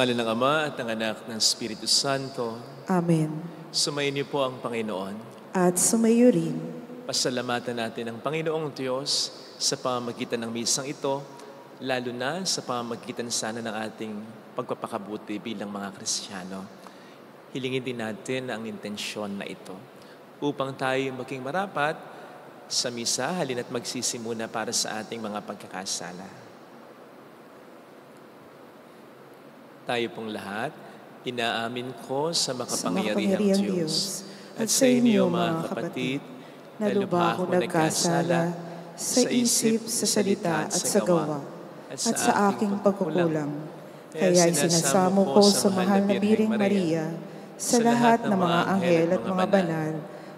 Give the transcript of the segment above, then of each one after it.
ngalan ng Ama at ng Anak ng Espiritu Santo. Amen. Sumayin niyo po ang Panginoon. At sumayo rin. Pasalamatan natin ang Panginoong Diyos sa pamamagitan ng misang ito, lalo na sa pamamagitan sana ng ating pagpapakabuti bilang mga Kristiyano. Hilingin din natin ang intensyon na ito upang tayo maging marapat sa misa, halina't magsisimuna para sa ating mga pagkakasala. Tayo pong lahat, inaamin ko sa makapangyarihang Diyos at sa inyo mga kapatid, na lubha akong nagkasala sa isip, sa salita at sa gawa, at sa aking pagkukulang. Kaya isinasamo ko sa mahal na Biring Maria, sa lahat ng mga anghel at mga banal,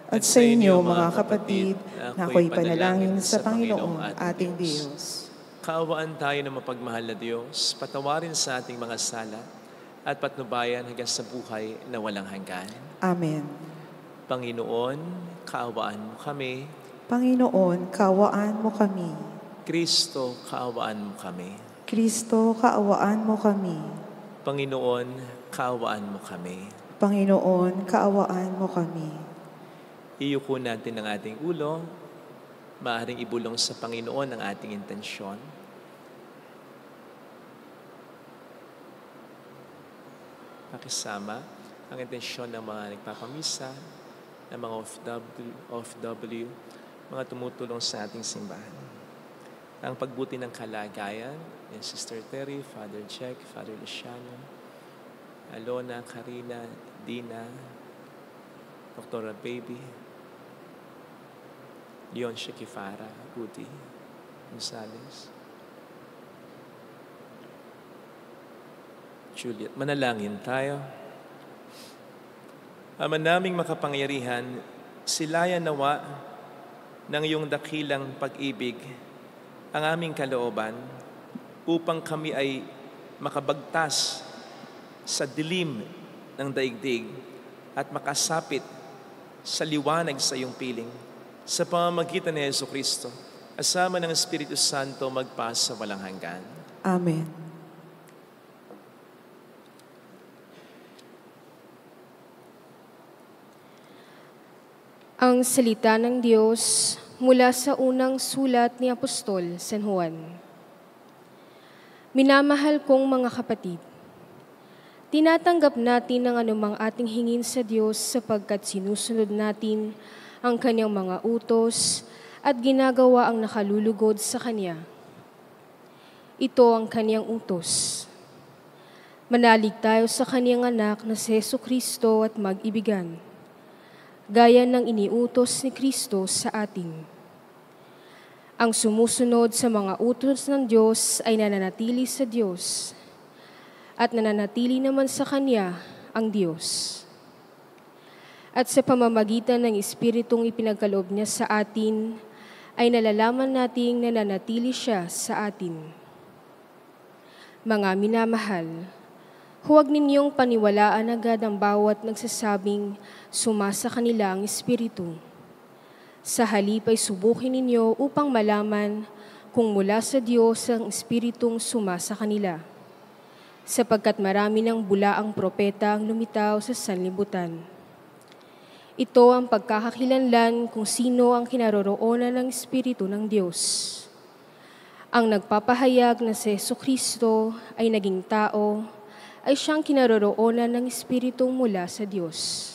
at sa inyo mga kapatid, na ako'y panalangin sa Panginoong ating Diyos. Kaawaan tayo ng mapagmahal na Diyos, patawarin sa ating mga sala, at patnubayan hanggang sa buhay na walang hanggan. Amen. Panginoon, kaawaan mo kami. Panginoon, kaawaan mo kami. Kristo, kaawaan mo kami. Kristo, kaawaan mo kami. Panginoon, kaawaan mo kami. Panginoon, kaawaan mo kami. Iyuko natin ang ating ulo. Maaaring ibulong sa Panginoon ang ating intensyon. Pakisama ang intensyon ng mga nagpapamisa, ng mga OFW, mga tumutulong sa ating simbahan. Ang pagbuti ng kalagayan ni Sister Terry, Father Jack, Father Luciano, Alona, Karina, Dina, Dr. Baby, Leon Shekifara, Buti, Gonzales, Juliet. Manalangin tayo. Ama naming makapangyarihan, silayan nawa ng iyong dakilang pag-ibig ang aming kalooban upang kami ay makabagtas sa dilim ng daigdig at makasapit sa liwanag sa iyong piling. Sa pamamagitan ni Jesucristo, asama ng Espiritu Santo magpasa walang hanggan. Amen. Ang salita ng Diyos mula sa unang sulat ni Apostol San Juan. Minamahal kong mga kapatid, tinatanggap natin ang anumang ating hingin sa Diyos sapagkat sinusunod natin ang kanyang mga utos at ginagawa ang nakalulugod sa kanya. Ito ang kanyang utos. Manalig tayo sa kanyang anak na si Jesucristo at mag-ibigan, gaya ng iniutos ni Kristo sa atin. Ang sumusunod sa mga utos ng Diyos ay nananatili sa Diyos, at nananatili naman sa Kanya ang Diyos. At sa pamamagitan ng Espiritong ipinagkaloob niya sa atin, ay nalalaman nating nananatili siya sa atin. Mga minamahal, huwag ninyong paniwalaan agad ang bawat nagsasabing sumasa kanila ang Espiritu. Sa halip ay subukin ninyo upang malaman kung mula sa Diyos ang Espiritong sumasa kanila, sapagkat marami ng bulaang propeta ang lumitaw sa sanlibutan. Ito ang pagkakakilanlan kung sino ang kinaroroonan ng Espiritu ng Diyos. Ang nagpapahayag na si Jesucristo ay naging tao, ay siyang kinaroroonan ng Espiritu mula sa Diyos.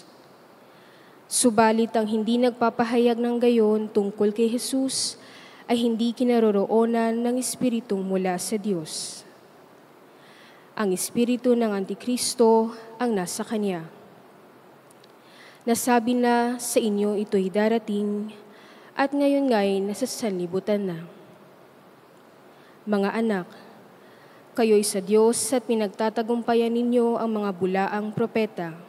Subalit ang hindi nagpapahayag ng gayon tungkol kay Jesus ay hindi kinaroroonan ng Espiritu mula sa Diyos. Ang Espiritu ng Antikristo ang nasa kanya. Nasabi na sa inyo ito'y darating at ngayon nga'y nasa sanlibutan na. Mga anak, kayo'y sa Diyos at pinagtatagumpayan ninyo ang mga bulaang propeta,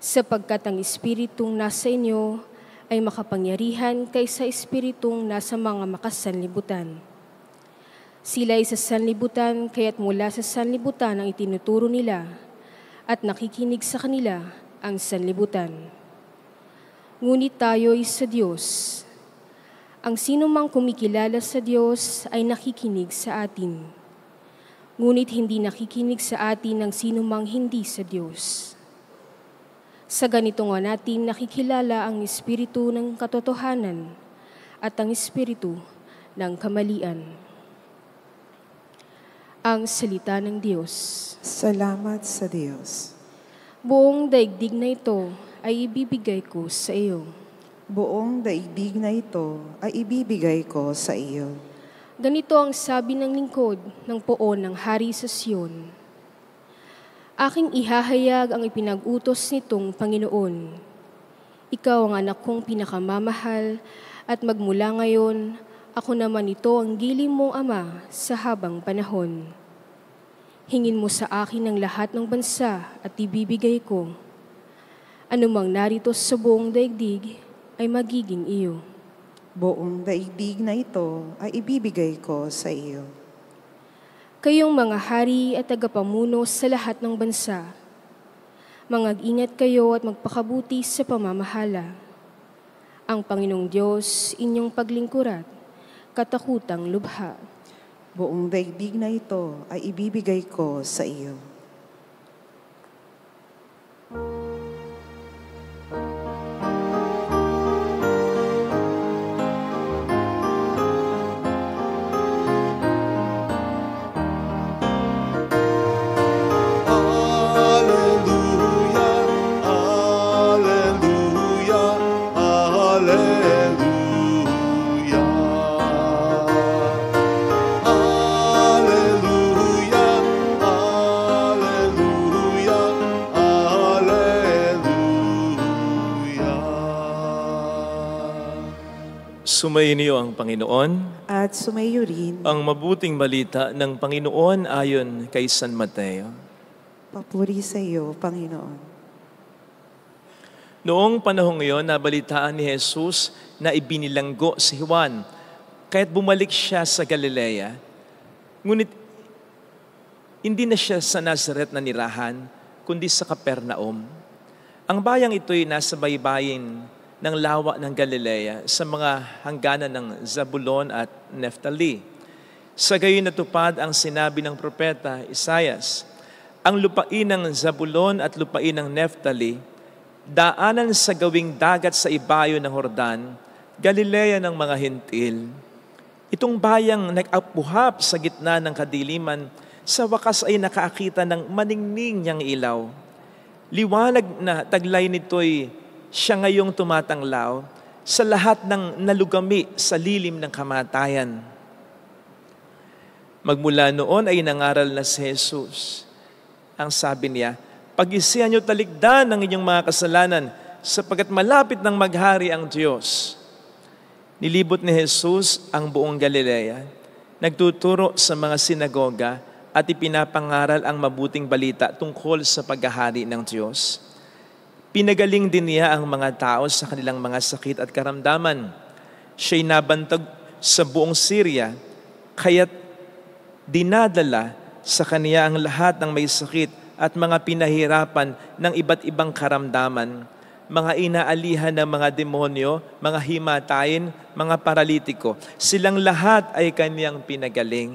sapagkat ang Espiritong nasa inyo ay makapangyarihan kaysa Espiritong nasa mga makasanlibutan. Sila'y sa sanlibutan, kaya't mula sa sanlibutan ang itinuturo nila at nakikinig sa kanila ang sanlibutan. Ngunit tayo'y sa Diyos. Ang sino mang kumikilala sa Diyos ay nakikinig sa atin. ngunit hindi nakikinig sa atin ng sinumang hindi sa Diyos. Sa ganito nga natin nakikilala ang espiritu ng katotohanan at ang espiritu ng kamalian. Ang salita ng Diyos. Salamat sa Diyos. Buong daigdig na ito ay ibibigay ko sa iyo. Buong daigdig na ito ay ibibigay ko sa iyo. Ganito ang sabi ng lingkod ng poon ng Hari sa Sion. Aking ihahayag ang ipinag-utos nitong Panginoon. Ikaw ang anak kong pinakamamahal at magmula ngayon, ako naman ito ang giling mong ama sa habang panahon. Hingin mo sa akin ang lahat ng bansa at ibibigay ko. Anumang narito sa buong daigdig ay magiging iyo. Buong daigdig na ito ay ibibigay ko sa iyo. Kayong mga hari at tagapamuno sa lahat ng bansa, mag-ingat kayo at magpakabuti sa pamamahala. Ang Panginoong Diyos inyong paglingkurat, katakutang lubha. Buong daigdig na ito ay ibibigay ko sa iyo. Sumainyo ang Panginoon At sumayo rin, ang mabuting balita ng Panginoon ayon kay San Mateo. papuri sa iyo, Panginoon. Noong panahong iyon, nabalitaan ni Jesus na ibinilanggo si Juan, kaya't bumalik siya sa Galilea. Ngunit hindi na siya sa Nazaret na nirahan, kundi sa Capernaum. Ang bayang ito'y nasa baybayin ng lawa ng Galilea sa mga hangganan ng Zabulon at Neftali. Sa gayon natupad ang sinabi ng propeta Isaias, ang lupain ng Zabulon at lupain ng Neftali, daanan sa gawing dagat sa ibayo ng Jordan, Galilea ng mga Hentil. Itong bayang nag-apuhap sa gitna ng kadiliman, sa wakas ay nakaakita ng maningning niyang ilaw. Liwanag na taglay nito'y siya ngayong tumatanglaw sa lahat ng nalugami sa lilim ng kamatayan. Magmula noon ay nangaral na si Jesus. Ang sabi niya, pag-isihan niyo talikdan ang inyong mga kasalanan sapagkat malapit nang maghari ang Diyos. Nilibot ni Jesus ang buong Galilea, nagtuturo sa mga sinagoga at ipinapangaral ang mabuting balita tungkol sa paghahari ng Diyos. Pinagaling din niya ang mga tao sa kanilang mga sakit at karamdaman. Siya'y nabantag sa buong Syria, kaya't dinadala sa kaniya ang lahat ng may sakit at mga pinahirapan ng iba't ibang karamdaman, mga inaalihan ng mga demonyo, mga himatayin, mga paralitiko. Silang lahat ay kaniyang pinagaling.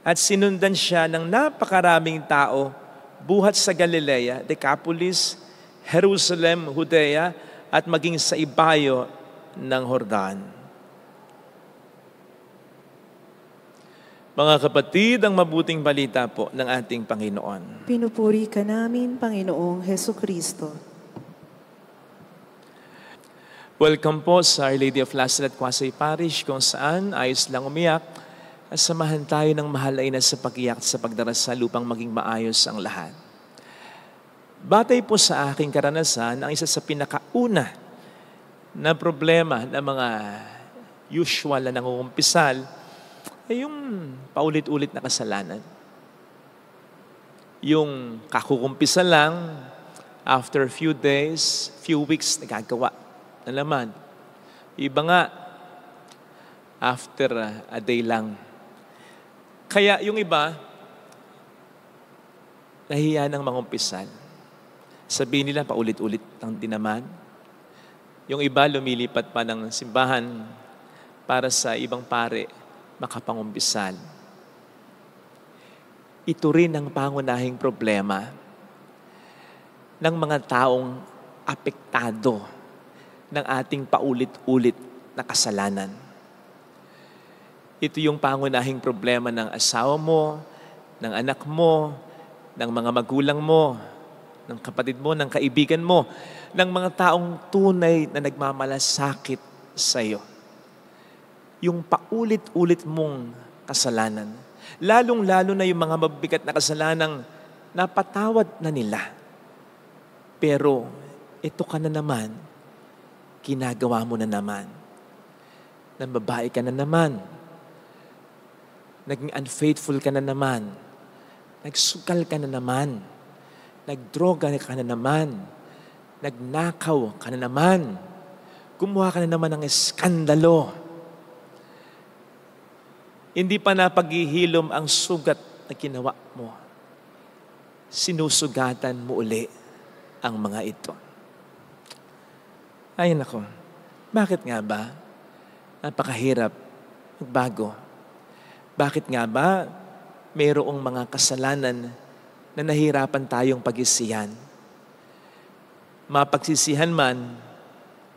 At sinundan siya ng napakaraming tao buhat sa Galilea, Decapolis, Jerusalem, Judea, at maging sa ibayo ng Jordan. Mga kapatid, ang mabuting balita po ng ating Panginoon. Pinupuri ka namin, Panginoong Hesukristo. Welcome po sa Our Lady of Lazaret, Quasay Parish, kung saan ayos lang umiyak at samahan tayo ng mahalay na sa pag-iyak sa pagdarasal upang maging maayos ang lahat. Batay po sa aking karanasan, ang isa sa pinakauna na problema ng mga usual na nangungumpisal ay yung paulit-ulit na kasalanan. Yung kakukumpisa lang, after few days, few weeks, nagagawa na naman. Iba nga, after a day lang. Kaya yung iba, nahiya ng mangumpisal. Sabihin nila, paulit-ulit ang din naman. Yung iba, lumilipat pa ng simbahan para sa ibang pare makapangumpisal. ito rin ang pangunahing problema ng mga taong apektado ng ating paulit-ulit na kasalanan. Ito yung pangunahing problema ng asawa mo, ng anak mo, ng mga magulang mo, ng kapatid mo, ng kaibigan mo, ng mga taong tunay na nagmamalasakit sa iyo. Yung paulit-ulit mong kasalanan. Lalong-lalo na yung mga mabigat na kasalanang napatawad na nila. Pero ito ka na naman, ginagawa mo na naman. Nambabae ka na naman. Naging unfaithful ka na naman. Nagsukal ka na naman. Nagdroga ka na naman. Nagnakaw ka na naman. Gumawa ka na naman ng eskandalo. Hindi pa napaghihilom ang sugat na ginawa mo. Sinusugatan mo uli ang mga ito. Ay nako, bakit nga ba? Napakahirap magbago. Bakit nga ba mayroong mga kasalanan na nahirapan tayong pag-isihan? Mapagsisihan man,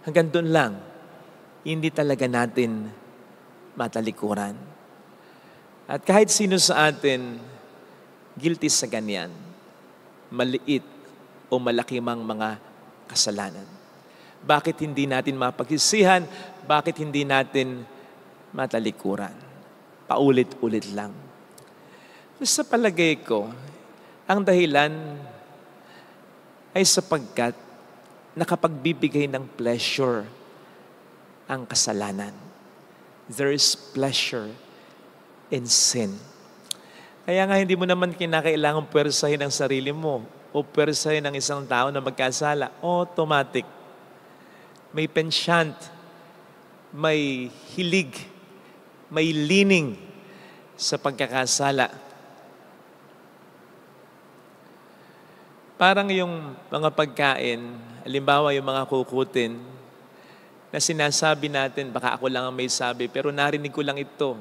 hanggang doon lang, hindi talaga natin matalikuran. At kahit sino sa atin, guilty sa ganyan, maliit o malaki mang mga kasalanan. Bakit hindi natin mapagsisihan? Bakit hindi natin matalikuran? Paulit-ulit lang. Sa palagay ko, ang dahilan ay sapagkat nakapagbibigay ng pleasure ang kasalanan. There is pleasure in sin. Kaya nga hindi mo naman kinakailangan pwersahin ang sarili mo o pwersahin ang isang tao na magkasala. Automatic. May penchant, may hilig, may leaning sa pagkakasala. Parang yung mga pagkain, halimbawa yung mga kukutin, na sinasabi natin, baka ako lang ang may sabi, pero narinig ko lang ito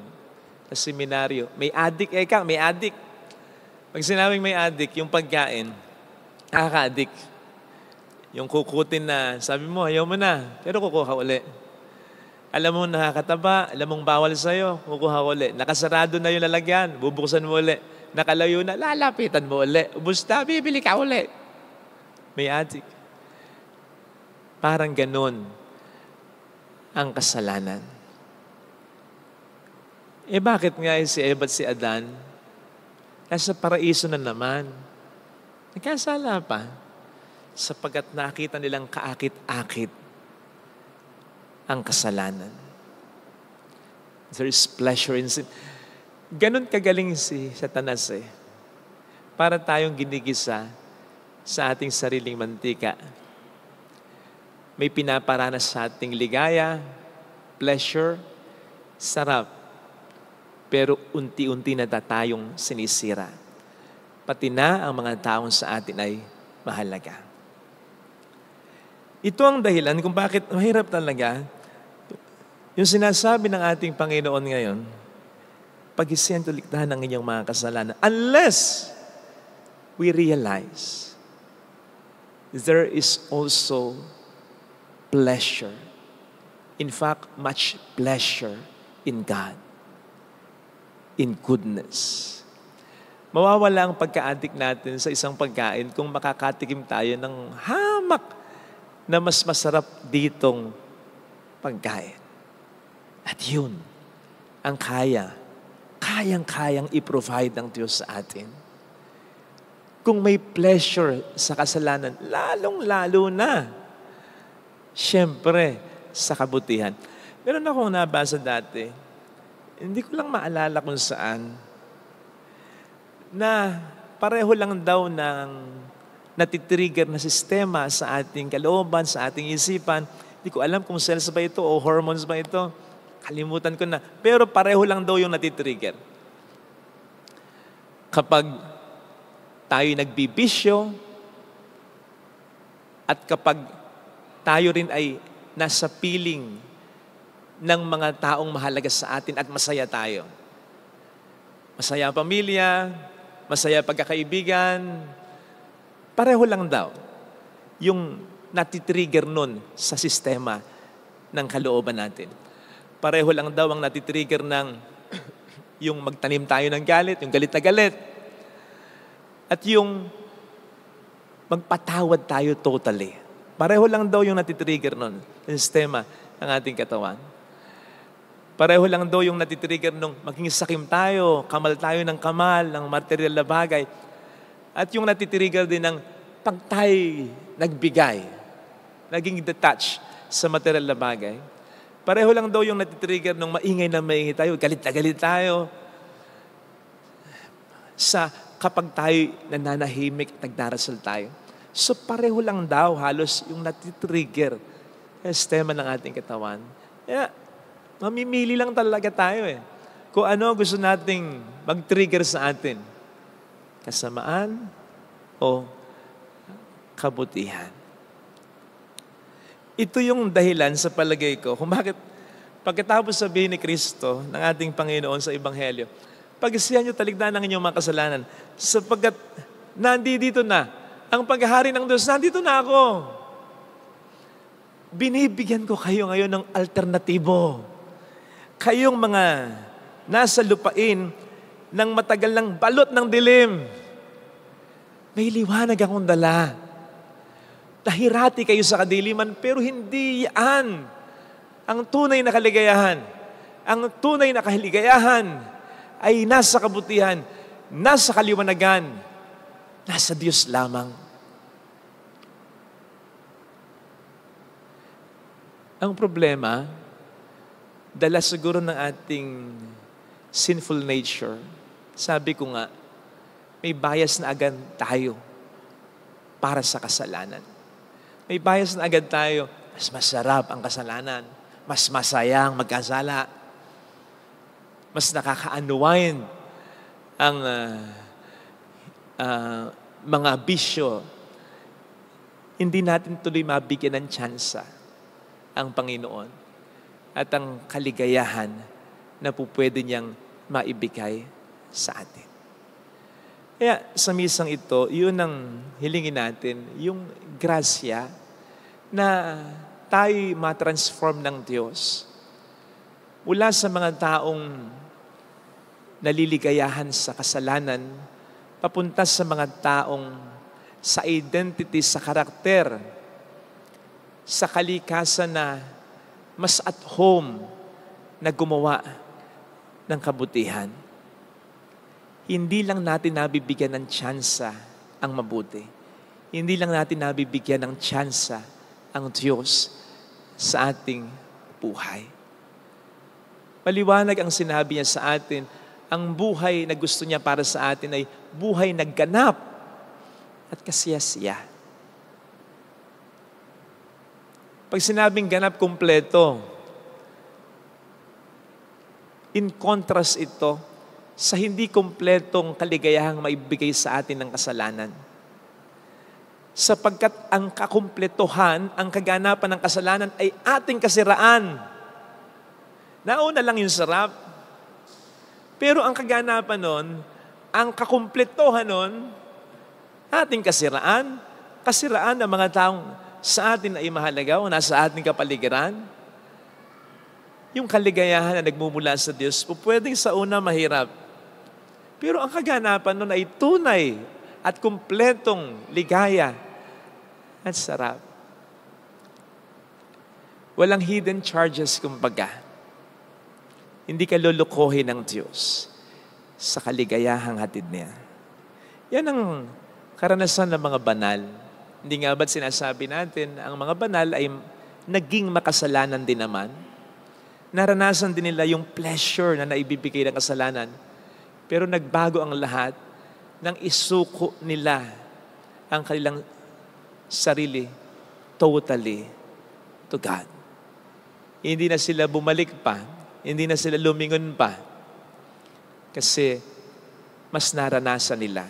sa seminaryo. May adik, may adik. Pag sinabing may adik, yung pagkain, nakaka-adik. Yung kukutin na, sabi mo, ayaw mo na, pero kukuha uli. Alam mo nakakataba, alam mong bawal sa'yo, kukuha uli. Nakasarado na yung lalagyan, bubuksan mo uli. Nakalayo na, lalapitan mo uli. Ubus na, bibili ka uli. May adik. Parang ganun ang kasalanan. Bakit nga si Eva at si Adan nasa paraiso na naman? Nagkasala pa sapagkat nakita nilang kaakit-akit ang kasalanan. There is pleasure in sin. Ganon kagaling si Satanas para tayong ginigisa sa ating sariling mantika. May pinaparanas sa ating ligaya, pleasure, sarap. Pero unti-unti na tayong sinisira. Pati na ang mga taong sa atin ay mahalaga. Ito ang dahilan kung bakit mahirap talaga yung sinasabi ng ating Panginoon ngayon, pag-isihan tulikdahan ng inyong mga kasalanan. Unless we realize there is also pleasure. In fact, much pleasure in God. In goodness. Mawawala ang pagka-addict natin sa isang pagkain kung makakatikim tayo ng hamak na mas masarap ditong pagkain. At yun, ang kayang-kayang i-provide ng Diyos sa atin. Kung may pleasure sa kasalanan, lalong-lalo na, siyempre, sa kabutihan. Meron akong nabasa dati, hindi ko lang maalala kung saan, na pareho lang daw ng natitrigger na sistema sa ating kalooban, sa ating isipan. Hindi ko alam kung cells ba ito o hormones ba ito. Kalimutan ko na. Pero pareho lang daw yung natitrigger. Kapag tayo nagbibisyo at kapag tayo rin ay nasa piling ng mga taong mahalaga sa atin at masaya tayo. Masaya ang pamilya, masaya pagkakaibigan, pareho lang daw yung natitrigger nun sa sistema ng kalooban natin. Pareho lang daw ang natitrigger ng yung magtanim tayo ng galit, yung galit na galit. At yung magpatawad tayo totally. Pareho lang daw yung natitrigger nun sa sistema ng ating katawan. Pareho lang daw yung natitrigger nung maging sakim tayo, kamal tayo ng kamal, ng material na bagay. At yung natitrigger din ng pag tayo nagbigay, naging detached sa material na bagay. Pareho lang daw yung natitrigger nung maingay na maingay tayo, galit na galit tayo. Sa kapag tayo nananahimik at nagdarasal tayo. So pareho lang daw halos yung natitrigger sa sistema ng ating katawan. Kaya, mamimili lang talaga tayo eh. Kung ano gusto nating mag-trigger sa atin. Kasamaan o kabutihan. Ito yung dahilan sa palagay ko kung bakit pagkatapos sabihin ni Kristo ng ating Panginoon sa Ebanghelyo, pag-isihan nyo taligdan ng inyong mga kasalanan sapagkat nandito na ang paghahari ng Diyos, nandito na ako. Binibigyan ko kayo ngayon ng alternatibo. Kayong mga nasa lupain ng matagal ng balot ng dilim. May liwanag akong dala. Nahirati kayo sa kadiliman, pero hindi yan ang tunay na kaligayahan. Ang tunay na kaligayahan ay nasa kabutihan, nasa kaliwanagan, nasa Diyos lamang. Ang problema, dala siguro ng ating sinful nature, sabi ko nga, may bias na agad tayo para sa kasalanan. May bias na agad tayo, mas masarap ang kasalanan, mas masaya ang magkasala, mas nakaka-unwind ang mga bisyo. Hindi natin tuloy mabigyan ng tsansa ang Panginoon at ang kaligayahan na po pwede niyang maibigay sa atin. Kaya sa misang ito, yun ang hilingin natin, yung grasya na tayo matransform ng Diyos mula sa mga taong naliligayahan sa kasalanan, papunta sa mga taong sa identity, sa karakter, sa kalikasan na mas at home na gumawa ng kabutihan. Hindi lang natin nabibigyan ng tsansa ang mabuti. Hindi lang natin nabibigyan ng tsansa ang Diyos sa ating buhay. Maliwanag ang sinabi niya sa atin, ang buhay na gusto niya para sa atin ay buhay na ganap at kasiyasiya. Pag sinabing ganap, kumpleto, in contrast ito sa hindi kumpletong kaligayahang maibigay sa atin ng kasalanan. Sapagkat ang kakumpletohan, ang kaganapan ng kasalanan ay ating kasiraan. Nauna lang yung sarap. Pero ang kaganapan nun, ang kakumpletohan nun, ating kasiraan, kasiraan ng mga taong sa atin ay mahalaga o nasa ating kapaligiran. Yung kaligayahan na nagmumula sa Diyos, pwedeng sa una mahirap. Pero ang kaganapan nun ay tunay at kumpletong ligaya at sarap. Walang hidden charges kumbaga. Hindi ka lulukohin ng Diyos sa kaligayahang hatid niya. Yan ang karanasan ng mga banal. Hindi nga ba't sinasabi natin, ang mga banal ay naging makasalanan din naman. Naranasan din nila yung pleasure na naibibigay ng kasalanan. Pero nagbago ang lahat nang isuko nila ang kanilang sarili totally to God. Hindi na sila bumalik pa. Hindi na sila lumingon pa. Kasi mas naranasan nila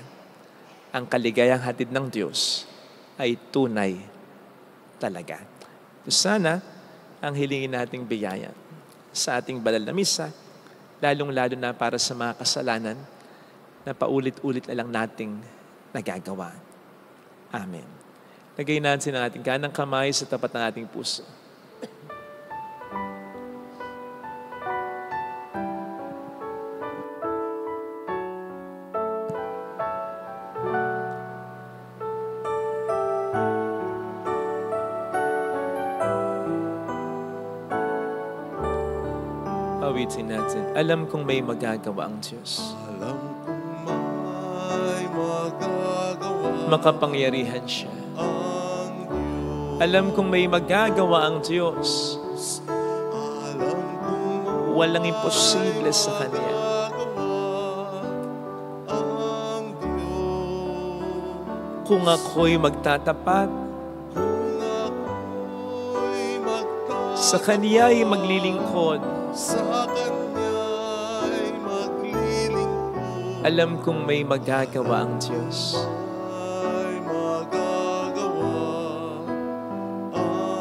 ang kaligayang hatid ng Diyos ay tunay talaga. So sana ang hilingin nating biyaya sa ating banal na misa, lalong-lalo na para sa mga kasalanan na paulit-ulit na lang nating nagagawa. Amen. Lagay natin ang ating kanang kamay sa tapat ng ating puso. Awitin natin. Alam kong may magagawa ang Diyos. Alam kong may magagawa Makapangyarihan siya. ang Diyos. Alam kong may magagawa ang Diyos. Alam kong Walang imposible sa Kanya. magagawa ang Diyos. Kung ako'y magtatapat, Kung ako'y sa Kanya'y maglilingkod, sa Kanya'y maglilingkod, alam kong may magagawa ang Diyos. ay magagawa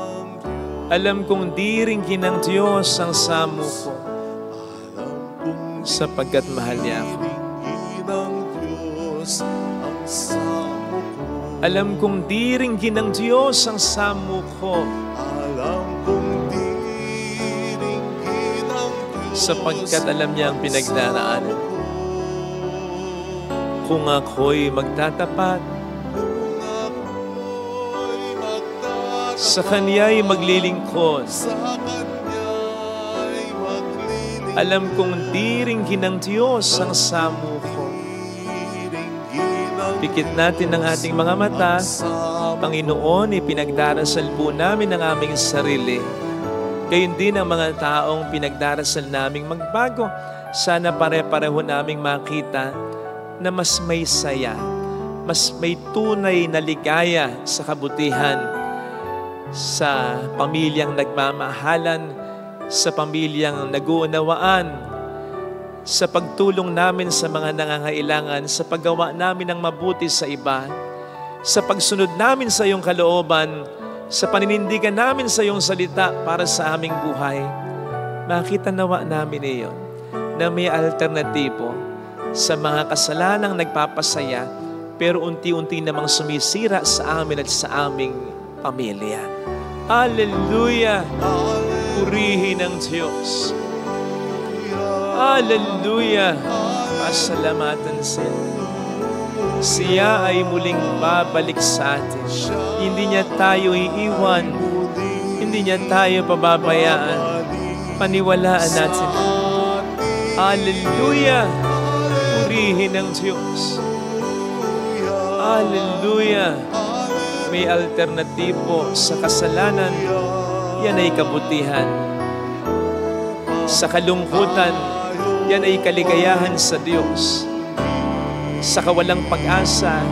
ang Diyos. Alam kong di ringgin ng Diyos ang samo ko, Alam kong sapagkat mahal niya ako. diringgin ng Diyos ang samo ko. Alam kong di ringgin ng Diyos ang samo ko, Alam kong diringgin ng Diyos sapagkat alam niya ang pinagdaraanan. ko. Kung ako'y magtatapat, Kung ako'y magtatapat, sa Kanya'y maglilingkod, sa Kanya'y maglilingkod, alam kong di ringgin ng Diyos ang samo ko. diringgin ng Pikit natin ang ating mga mata. samo. Panginoon, ipinagdarasal po namin ang aming sarili. Gayon din ang mga taong pinagdarasal naming magbago. Sana pare-pareho naming makita na mas may saya, mas may tunay na ligaya sa kabutihan, sa pamilyang nagmamahalan, sa pamilyang nag-uunawaan, sa pagtulong namin sa mga nangangailangan, sa paggawa namin ng mabuti sa iba, sa pagsunod namin sa iyong kalooban, sa paninindigan namin sa iyong salita para sa aming buhay. Makita nawa namin iyon na may alternatibo sa mga kasalanang nagpapasaya pero unti-unti namang sumisira sa amin at sa aming pamilya. Hallelujah! Purihin ang Diyos. Hallelujah! Pasalamatan siya. Siya ay muling babalik sa atin. Hindi niya tayo iiwan. Hindi niya tayo pababayaan. Paniwalaan natin. Hallelujah! Purihin ang Diyos. Hallelujah! May alternatibo sa kasalanan. Yan ay kabutihan. Sa kalungkutan, yan ay kaligayahan sa Diyos. Sa kawalang pag-asa,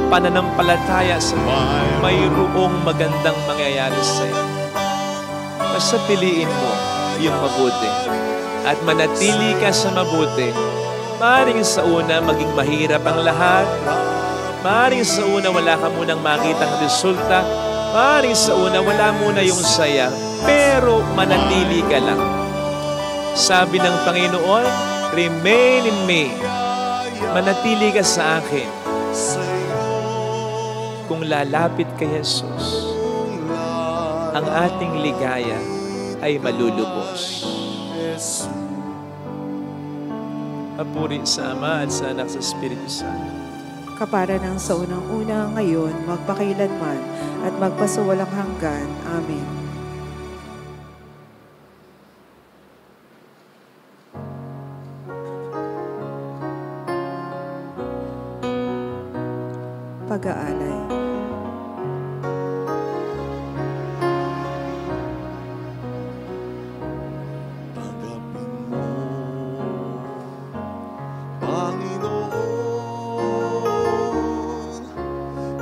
pananampalataya sa mayroong magandang mangyayari sa iyo. Basta piliin mo yung mabuti at manatili ka sa mabuti. Maaaring sa una maging mahirap ang lahat. Maaaring sa una wala ka munang makitang resulta. Maaaring sa una wala muna yung saya. Pero manatili ka lang. Sabi ng Panginoon, remain in me. Manatili ka sa akin. Kung lalapit kay Jesus, ang ating ligaya ay malulubos. Papuri sa Ama at sa Anak sa Espiritu Santo. Kapara ng sa unang-una ngayon, magpakailanman at magpasawalang hanggan. Amen. Pag-aalay. Tanggapin mo, Panginoon,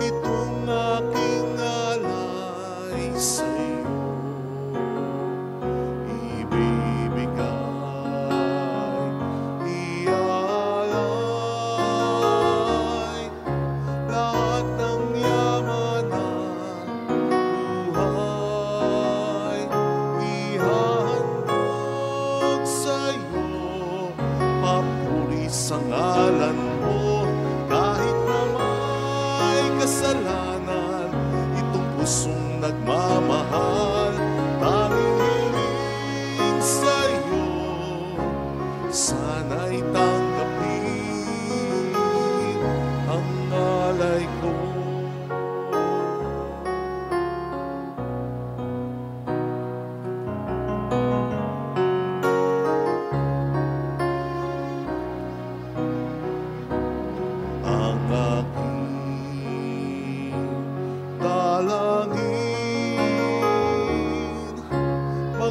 itong aking alay sa iyo. Ibibigay, ialay, lahat ng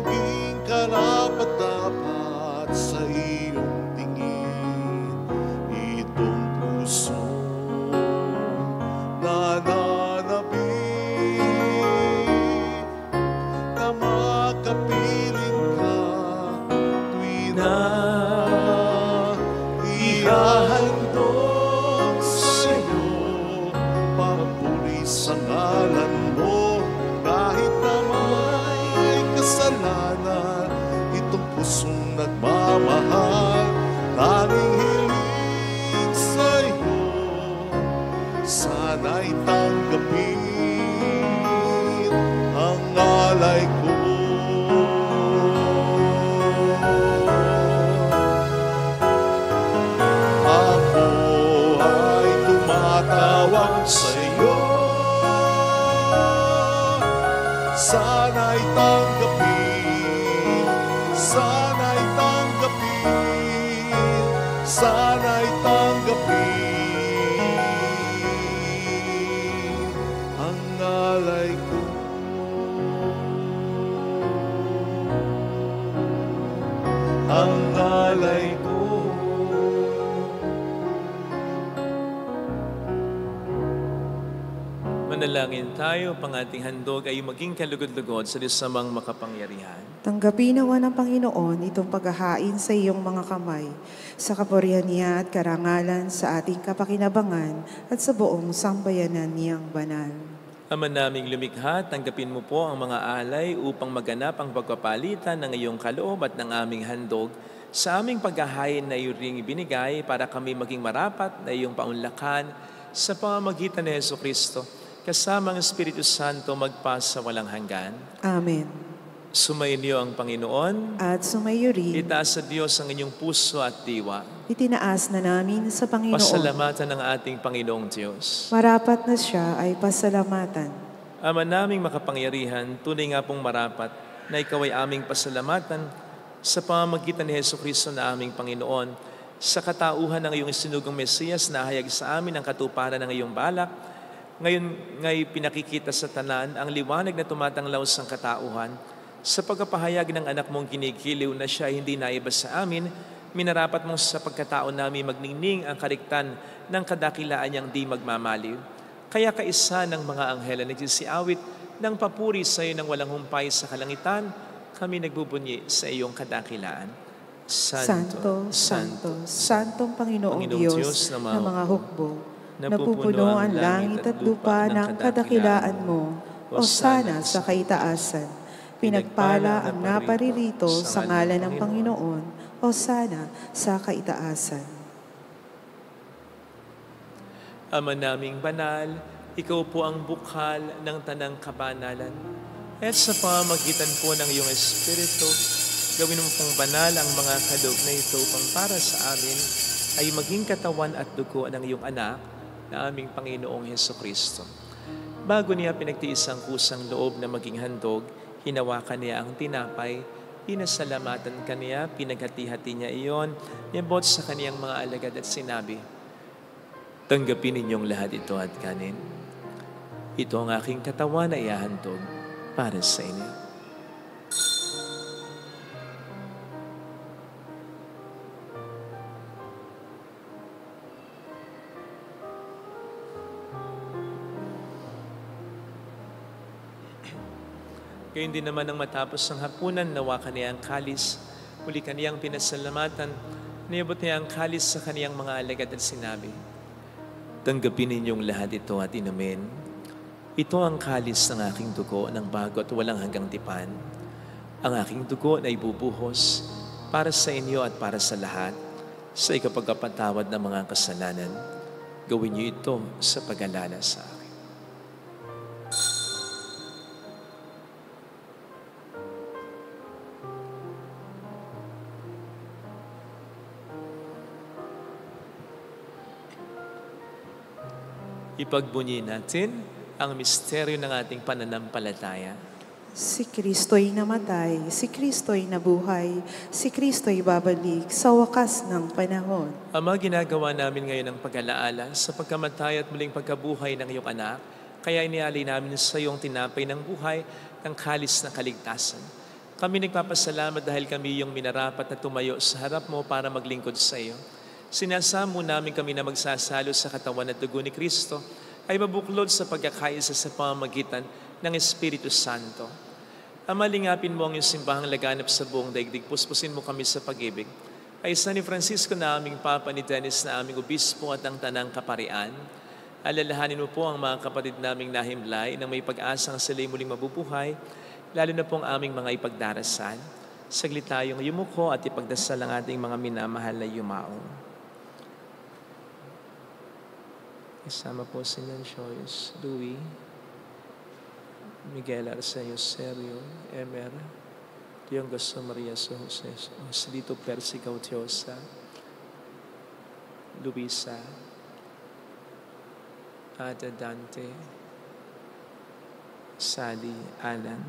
maging karapat-dapat sa iyong tingin. Itong puso nananabik na makapiling ka tuwing na ihahandog sa'yo. Papuri sa ngalan mo kahit na may kasalanan. Itong pusong nagmamahal, tanging hiling sa'yo. Sana'y tanggapin ang alay ko. Ako ay tumatawag sa'yo. Sana'y tanggapin, sana'y tanggapin, sana'y tanggapin ang alay ko. Ang alay ko. Manalangin tayo, pang ating handog ay maging kalugod-lugod sa Diyos samang makapangyarihan. Tanggapin nawa ng Panginoon itong paghahain sa iyong mga kamay, sa kapurihan niya at karangalan sa ating kapakinabangan at sa buong sambayanan niyang banal. Ama naming lumikha, tanggapin mo po ang mga alay upang maganap ang pagpapalitan ng iyong kaloob at ng aming handog sa aming paghahain na iyo ring ibinigay para kami maging marapat na iyong paunlakan sa pamamagitan ni Jesucristo, kasama ang Espiritu Santo magpasa walang hanggan. Amen. Sumainyo ang Panginoon. At sumayo rin, Itaas sa Diyos ang inyong puso at diwa. itinaas na namin sa Panginoon. Pasalamatan ng ating Panginoong Diyos. Marapat na siya ay pasalamatan. Ama naming makapangyarihan, tunay nga pong marapat na ikaw ay aming pasalamatan sa pamamagitan ni Jesucristo na aming Panginoon, sa katauhan ng iyong isinugang Mesiyas na hayag sa amin ang katuparan ng iyong balak. Ngayon ngay pinakikita sa tanan ang liwanag na tumatanglaw sa katauhan. Sa pagkapahayag ng anak mong kinikiliw na siya hindi naiba sa amin, minarapat mong sa pagkatao namin magningning ang kaliktan ng kadakilaan niyang di magmamaliw. Kaya kaisa ng mga anghel na nagsisiawit ng papuri sa iyo ng walang humpay sa kalangitan, kami nagbubunyi sa iyong kadakilaan. Santo, Santo, Santong Panginoong Diyos ng mga hukbo, napupuno ang langit at lupa ng kadakilaan mo, o sana sa kaitaasan. Pinagpala ang naparirito sa ngalan ng Panginoon, o sana sa kaitaasan. Ama naming banal, ikaw po ang bukal ng tanang kabanalan. At sa pamamagitan po ng iyong Espiritu, gawin mo pong banal ang mga kaloob na ito upang para sa amin ay maging katawan at dugo ng iyong anak na aming Panginoong Hesukristo. Bago niya pinagtiis ang kusang loob na maging handog, hinawakan niya ang tinapay, pinasalamatan kaniya, pinaghati-hati niya iyon, niyabot sa kaniyang mga alagad at sinabi, "Tanggapin ninyong lahat ito at kanin. Ito ang aking katawan na ihahandog para sa inyo." Gayun din naman nang matapos ng hapunan, nawakan niya ang kalis. Muli kaniyang pinasalamatan, niyabot niya ang kalis sa kaniyang mga alagad at sinabi, "Tanggapin ninyong lahat ito at inumin. Ito ang kalis ng aking dugo ng bago at walang hanggang tipan. Ang aking dugo na ibubuhos para sa inyo at para sa lahat, sa ikapagpapatawad ng mga kasalanan. Gawin niyo ito sa pag-alala sa akin." Ipagbunyi natin ang misteryo ng ating pananampalataya. Si Kristo'y namatay, si Kristo'y nabuhay, si Kristo'y babalik sa wakas ng panahon. Ama, ginagawa namin ngayon ang pag-alaala sa pagkamatay at muling pagkabuhay ng iyong anak, kaya inialay namin sa iyong tinapay ng buhay ng kalis na kaligtasan. Kami nagpapasalamat dahil kami yung minarapat na tumayo sa harap mo para maglingkod sa iyo. Sinasamo namin kami na magsasalo sa katawan at dugo ni Kristo ay mabuklod sa pagkakaisa sa pamamagitan ng Espiritu Santo. Ama, lingapin mo ang iyong simbahang laganap sa buong daigdig. Puspusin mo kami sa pag-ibig. Ay San ni Francisco na aming Papa, ni Dennis na aming Obispo at ang Tanang Kaparian. Alalahanin mo po ang mga kapatid naming nahimlay na may pag-asang sila'y muling mabubuhay, lalo na po ang aming mga ipagdarasal. Saglit tayong yumuko at ipagdasal ang ating mga minamahal na yumaong. Kasama po si Nanchoyos, Louie, Miguel Arceo Serio, Emer, Diongoso Maria Jose, Joselito Percy Gautiosa, Luisa, Ada Dante, Sally Alan,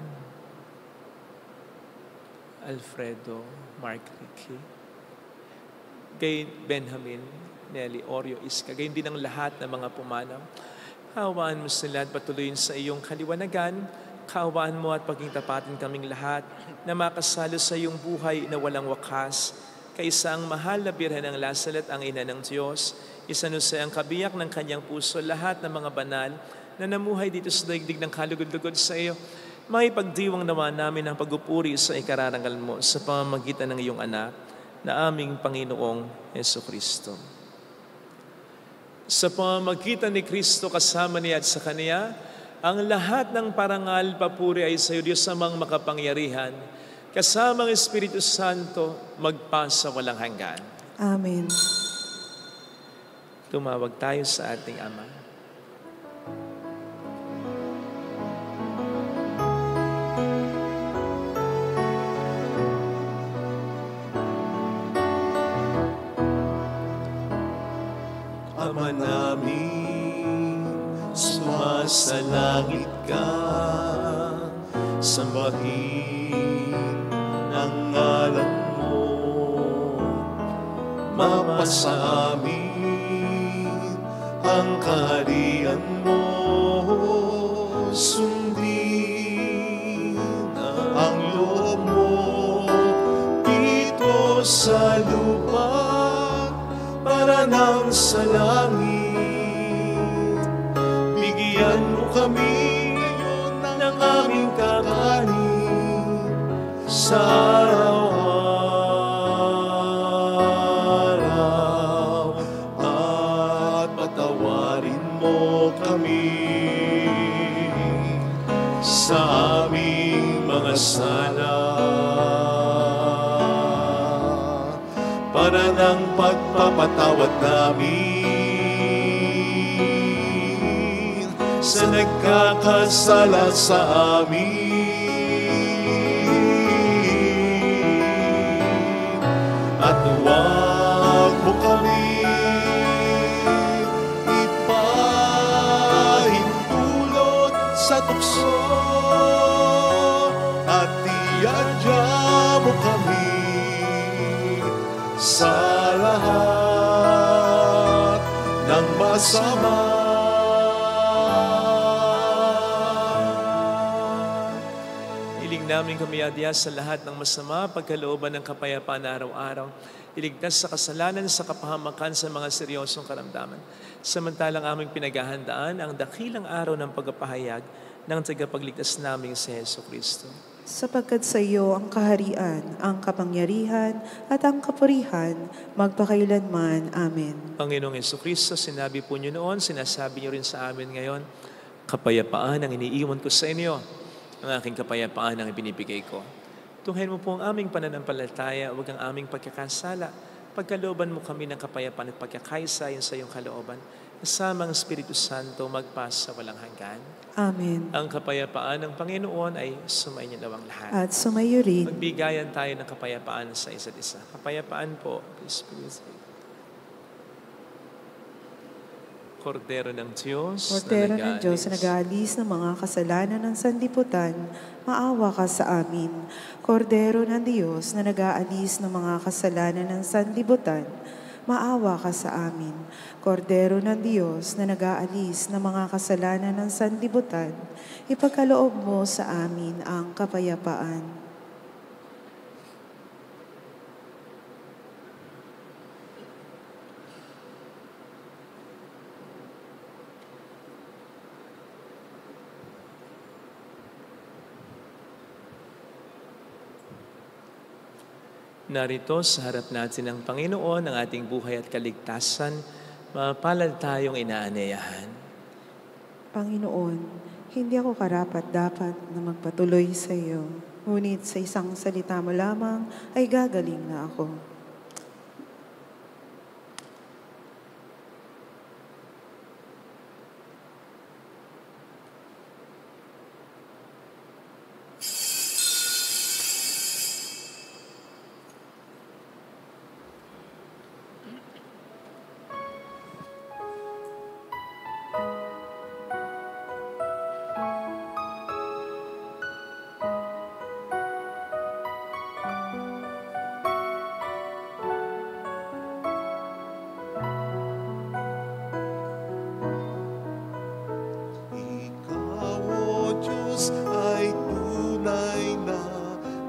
Alfredo Mark Ricky, kay Benjamin Nelly Oreo Iska, gayon din ang lahat ng mga pumanaw. Kaawaan mo sila at patuloyin sa iyong kaliwanagan. Kaawaan mo at paging tapatin kaming lahat na makasalo sa iyong buhay na walang wakas. Kaysa ang mahal na Birhen ng Lasalet, ang ina ng Diyos, isanusay ang kabiyak ng kanyang puso lahat ng mga banal na namuhay dito sa daigdig ng kalugod-lugod sa iyo. May pagdiwang naman namin ang pagupuri sa ikararangal mo sa pamamagitan ng iyong anak na aming Panginoong Jesucristo. Sa pamamagitan ni Kristo kasama niya at sa Kaniya, ang lahat ng parangal, papuri ay sa iyo, Diyos amang makapangyarihan, kasama ang Espiritu Santo, magpasa walang hanggan. Amen. Tumawag tayo sa ating Ama. Ama namin, sumasalangit ka, sambahin ang ngalan mo, mapasa amin ang kaharian mo, sundin ang loob mo dito sa lupa para nang sa langit. Bigyan mo kami ngayon ng aming kakanin sa araw-araw, at patawarin mo kami sa aming mga sala, para ng pagpapatawad namin sa nagkakasala sa amin. At huwag mo kami ipahintulot sa tukso, at iadya mo kami sa lahat ng masama. Hiling namin kami adya sa lahat ng masama, pagkalooban ng kapayapaan na araw-araw, iligtas sa kasalanan, sa kapahamakan, sa mga seryosong karamdaman. Samantalang aming pinaghahandaan ang dakilang araw ng pagpapahayag ng tagapagligtas naming si Jesucristo. Sapagkat sa iyo ang kaharian, ang kapangyarihan, at ang kapurihan, magpakailanman. Amen. Panginoong Jesucristo, sinabi po niyo noon, sinasabi niyo rin sa amin ngayon, kapayapaan ang iniiwan ko sa inyo, ang aking kapayapaan ang ibinibigay ko. Tunghayin mo po ang aming pananampalataya, huwag ang aming pagkakasala. Pagkalooban mo kami ng kapayapaan at pagkakaisa sa iyong kalooban, kasama ang Espiritu Santo, magpasa walang hanggan. Amen. Ang kapayapaan ng Panginoon ay sumainyo nawang lahat. At sumayo rin. Magbigayan tayo ng kapayapaan sa isa't isa. Kapayapaan po, please. Kordero ng Diyos, Kordero ng Diyos na nag-aalis ng mga kasalanan ng sanlibutan, maawa ka sa amin. Kordero ng Diyos na nag-aalis ng mga kasalanan ng sanlibutan, maawa ka sa amin. Kordero ng Diyos na nag-aalis ng mga kasalanan ng sanlibutan, ipagkaloob mo sa amin ang kapayapaan. Narito sa harap natin ng Panginoon, ang ating buhay at kaligtasan, mapalad tayong inaanyayahan. Panginoon, hindi ako karapat-dapat na magpatuloy sa iyo. Ngunit sa isang salita mo lamang ay gagaling na ako. Ikaw, O Diyos, ay tunay na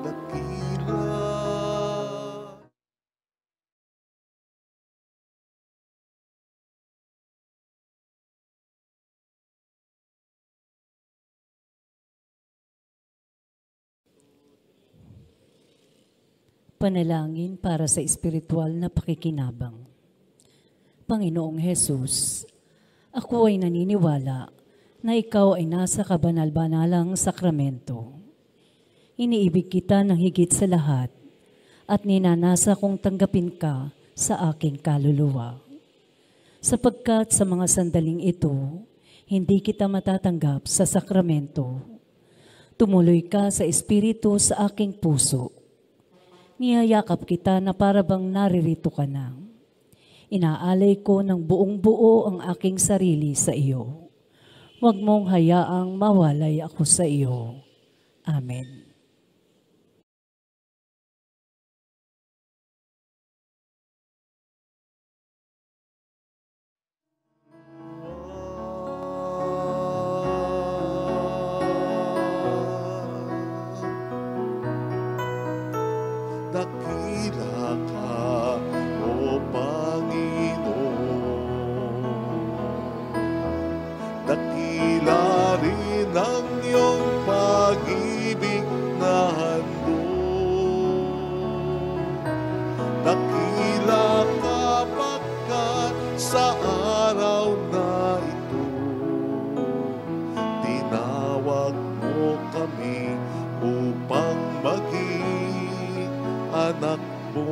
dakila. Panalangin para sa espiritual na pakikinabang. Panginoong Hesus, ako ay naniniwala na ikaw ay nasa kabanal-banalang sakramento. Iniibig kita ng higit sa lahat at ninanasa kong tanggapin ka sa aking kaluluwa. Sapagkat sa mga sandaling ito, hindi kita matatanggap sa sakramento. Tumuloy ka sa espiritu sa aking puso. Niyayakap kita na para bang naririto ka na. Inaalay ko ng buong buo ang aking sarili sa iyo. Huwag mong hayaang mawalay ako sa iyo. Amen. Dakila ka, O Panginoon. Dakila rin ang iyong pag-ibig na handog. Dakila ka pagkat sa araw na ito, tinawag mo kami upang maging anak mo.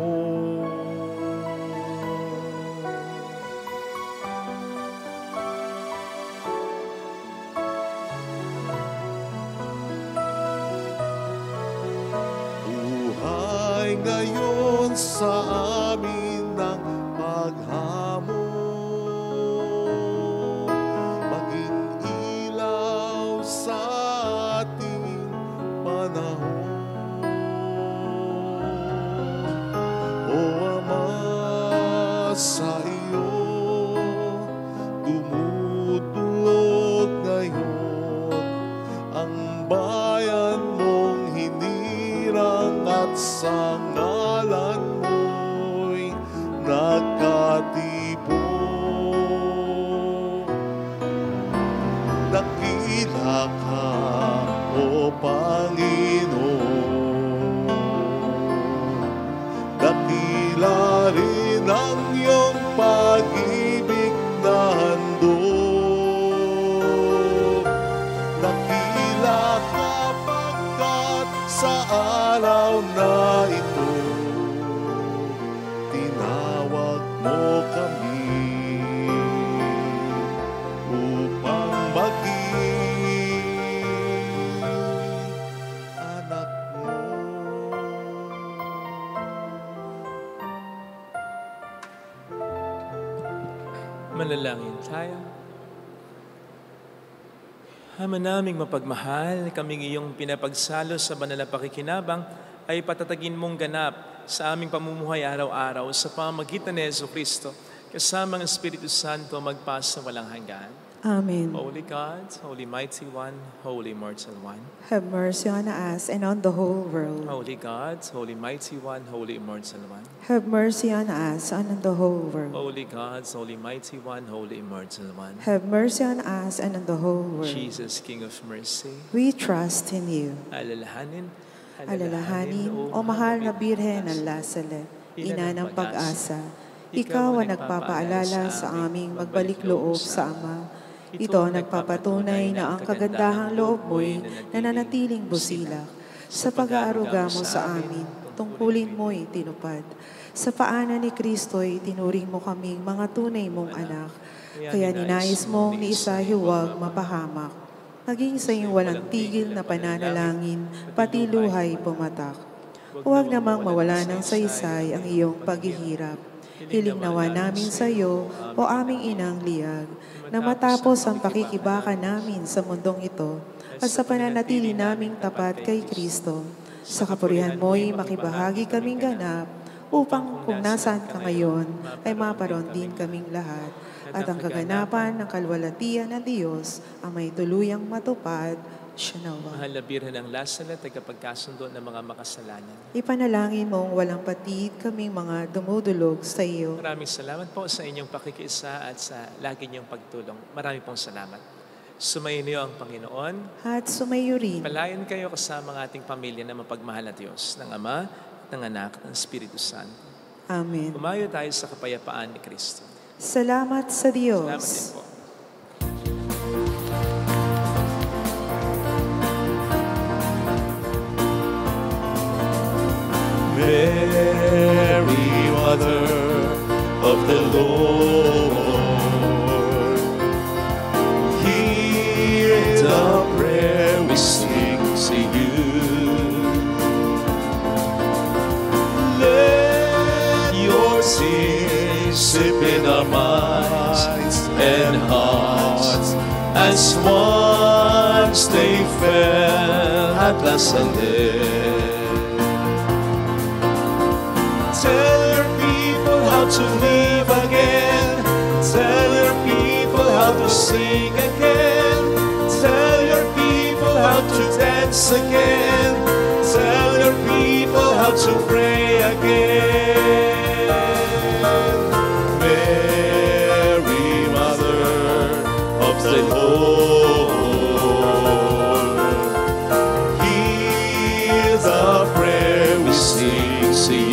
Buhay ngayon sa amin ng paghamon, maging ilaw sa ating panahon. O Ama, sa iyo dumudulog ngayon ang bayan mong hinirang at sa ngalan mo'y nagkatibok. Dakila ka, O Panginoon. Dakila rin ang iyong pag-ibig na handog. Dakila ka pagkat sa araw na ito, tinawag mo kami upang maging anak mo. Manalangin tayo. Ama naming mapagmahal, kaming iyong pinapagsalo sa banal na pakikinabang ay patatagin mong ganap sa aming pamumuhay araw-araw sa pamamagitan ni Jesucristo kasama ng Espiritu Santo magpasa walang hanggan. Amen. Holy God, Holy Mighty One, Holy Immortal One. Have mercy on us and on the whole world. Holy God, Holy Mighty One, Holy Immortal One. Have mercy on us and on the whole world. Holy God, Holy Mighty One, Holy Immortal One. Have mercy on us and on the whole world. Jesus, King of Mercy, We trust in you. alalahanin Alalahanin, o mahal na Birhen ng Lazaret, ina ng pag-asa, ikaw ang nagpapaalala sa aming magbalik loob sa Ama. Ito ang nagpapatunay na ang kagandahang loob mo'y nananatiling busilak. Sa pag-aaruga mo sa amin, tungkulin mo'y tinupad. Sa paanan ni Kristo'y tinuring mo kaming mga tunay mong anak. Kaya ninais mong ni isa huwag mapahamak. Maging sa iyong walang tigil na pananalangin, pati luhay pumatak. Huwag namang mawala ng saysay ang iyong paghihirap. Hiling nawa namin sa iyo, o aming inang liyag, na matapos ang pakikibaka namin sa mundong ito, at sa pananatili naming tapat kay Kristo, sa kapurihan mo'y makibahagi kaming ganap, upang kung nasaan ka ngayon, ay maparoon din kaming lahat, at ang kaganapan ng kalwalatian ng Diyos ang may tuluyang matupad, siya nawa. Mahal na Birhen ng Lazaret, tagapagkasundo ng mga makasalanan. Ipanalangin mong walang patid kaming mga dumudulog sa iyo. Maraming salamat po sa inyong pakikiisa at sa lagi niyong pagtulong. Maraming pong salamat. Sumayin niyo ang Panginoon. At sumayo rin. Palayan kayo kasama ang ating pamilya na mapagmahal na Diyos, ng Ama, ng Anak, ng Espiritu Santo. Amen. Umayo tayo sa kapayapaan ni Kristo. Salamat sa Diyos. Salamat din po. Mary, Mother of the Lord, hear the prayer we sing to you. Let your tears sip in our minds and hearts, as once they fell at Lazaret. Tell your people how to live again. Tell your people how to sing again. Tell your people how to dance again. Tell your people how to pray again. Mary, Mother of the Lord, hear the prayer we sing to you.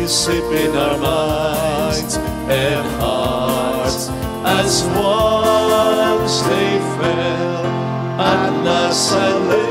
Sip in our minds and hearts, as once they fell at Nazareth.